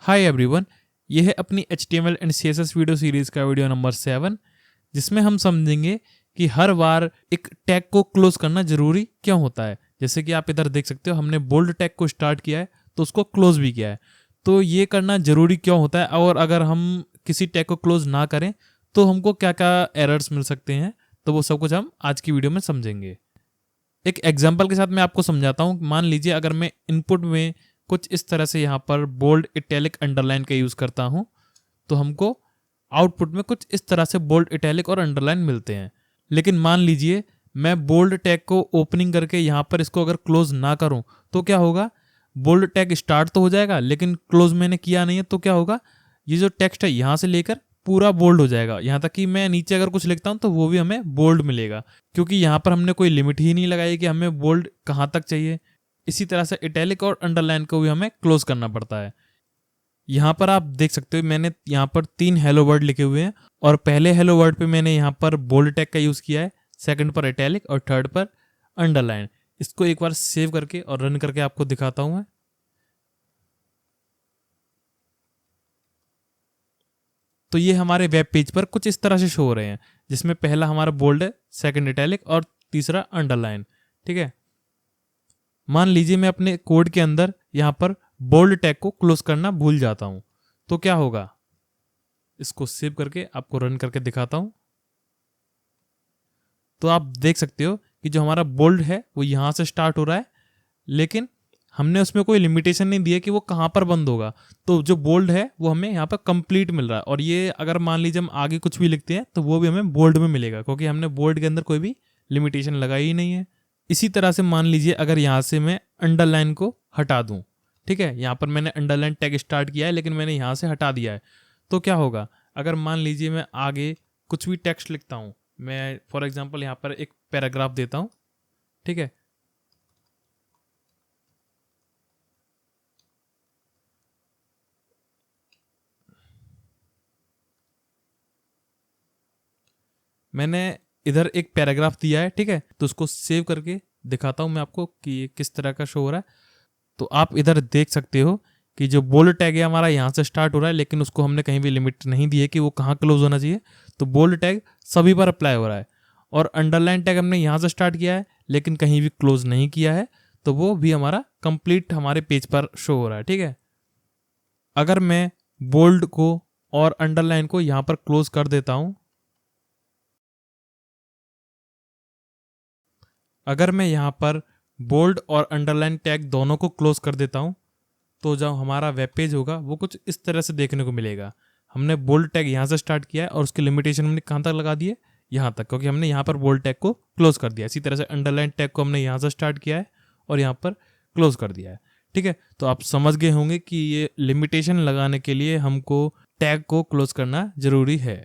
Hi everyone, ये है अपनी HTML and CSS video series का वीडियो नंबर 7, जिसमें हम समझेंगे कि हर बार एक टैग को क्लोज करना जरूरी क्यों होता है। जैसे कि आप इधर देख सकते हो, हमने बोल्ड टैग को स्टार्ट किया है तो उसको क्लोज भी किया है। तो ये करना जरूरी क्यों होता है, और अगर हम किसी टैग को क्लोज ना करें तो हमको क्या क्या एरर्स मिल सकते हैं, तो वो सब कुछ हम आज की वीडियो में समझेंगे। एक एग्जाम्पल के साथ मैं आपको समझाता हूँ। मान लीजिए अगर मैं इनपुट में कुछ इस तरह से यहाँ पर बोल्ड, इटैलिक, अंडरलाइन का यूज़ करता हूँ तो हमको आउटपुट में कुछ इस तरह से बोल्ड, इटैलिक और अंडरलाइन मिलते हैं। लेकिन मान लीजिए मैं बोल्ड टैग को ओपनिंग करके यहाँ पर इसको अगर क्लोज ना करूँ तो क्या होगा, बोल्ड टैग स्टार्ट तो हो जाएगा लेकिन क्लोज मैंने किया नहीं है, तो क्या होगा, ये जो टेक्स्ट है यहाँ से लेकर पूरा बोल्ड हो जाएगा। यहाँ तक कि मैं नीचे अगर कुछ लिखता हूँ तो वो भी हमें बोल्ड मिलेगा, क्योंकि यहाँ पर हमने कोई लिमिट ही नहीं लगाई कि हमें बोल्ड कहाँ तक चाहिए। इसी तरह से इटैलिक और अंडरलाइन को भी हमें क्लोज करना पड़ता है। यहाँ पर आप देख सकते हो, मैंने यहाँ पर 3 हेलो वर्ड लिखे हुए हैं और पहले हेलो वर्ड पे मैंने यहाँ पर बोल्ड टैग का यूज़ किया है, सेकंड पर इटैलिक और थर्ड पर अंडरलाइन। इसको एक बार सेव करके और रन करके आपको दिखाता हूँ मैं। तो ये हमारे वेब पेज पर कुछ इस तरह से शो हो रहे हैं, जिसमें पहला हमारा बोल्ड है, सेकंड इटैलिक और तीसरा अंडरलाइन। ठीक है, मान लीजिए मैं अपने कोड के अंदर यहाँ पर बोल्ड टैग को क्लोज करना भूल जाता हूँ, तो क्या होगा, इसको सेव करके आपको रन करके दिखाता हूँ। तो आप देख सकते हो कि जो हमारा बोल्ड है वो यहाँ से स्टार्ट हो रहा है, लेकिन हमने उसमें कोई लिमिटेशन नहीं दी है कि वो कहाँ पर बंद होगा। तो जो बोल्ड है वो हमें यहाँ पर कंप्लीट मिल रहा है, और ये अगर मान लीजिए हम आगे कुछ भी लिखते हैं तो वो भी हमें बोल्ड में मिलेगा, क्योंकि हमने बोल्ड के अंदर कोई भी लिमिटेशन लगाई ही नहीं है। इसी तरह से मान लीजिए अगर यहाँ से मैं अंडरलाइन को हटा दूँ, ठीक है, यहाँ पर मैंने अंडरलाइन टैग स्टार्ट किया है लेकिन मैंने यहाँ से हटा दिया है, तो क्या होगा, अगर मान लीजिए मैं आगे कुछ भी टेक्स्ट लिखता हूँ, मैं फॉर एग्जाम्पल यहाँ पर एक पैराग्राफ देता हूँ, ठीक है, मैंने इधर एक पैराग्राफ दिया है, ठीक है, तो उसको सेव करके दिखाता हूं मैं आपको कि ये किस तरह का शो हो रहा है। तो आप इधर देख सकते हो कि जो बोल्ड टैग है हमारा यहाँ से स्टार्ट हो रहा है, लेकिन उसको हमने कहीं भी लिमिट नहीं दी है कि वो कहाँ क्लोज होना चाहिए, तो बोल्ड टैग सभी पर अप्लाई हो रहा है। और अंडरलाइन टैग हमने यहाँ से स्टार्ट किया है लेकिन कहीं भी क्लोज नहीं किया है, तो वो भी हमारा कंप्लीट हमारे पेज पर शो हो रहा है। ठीक है, अगर मैं बोल्ड को और अंडरलाइन को यहाँ पर क्लोज कर देता हूँ, अगर मैं यहाँ पर बोल्ड और अंडरलाइन टैग दोनों को क्लोज कर देता हूँ, तो जो हमारा वेब पेज होगा वो कुछ इस तरह से देखने को मिलेगा। हमने बोल्ड टैग यहाँ से स्टार्ट किया है और उसकी लिमिटेशन हमने कहाँ तक लगा दी है, यहाँ तक, क्योंकि हमने यहाँ पर बोल्ड टैग को क्लोज कर दिया। इसी तरह से अंडरलाइन टैग को हमने यहाँ से स्टार्ट किया है और यहाँ पर क्लोज कर दिया है। ठीक है, तो आप समझ गए होंगे कि ये लिमिटेशन लगाने के लिए हमको टैग को क्लोज करना जरूरी है।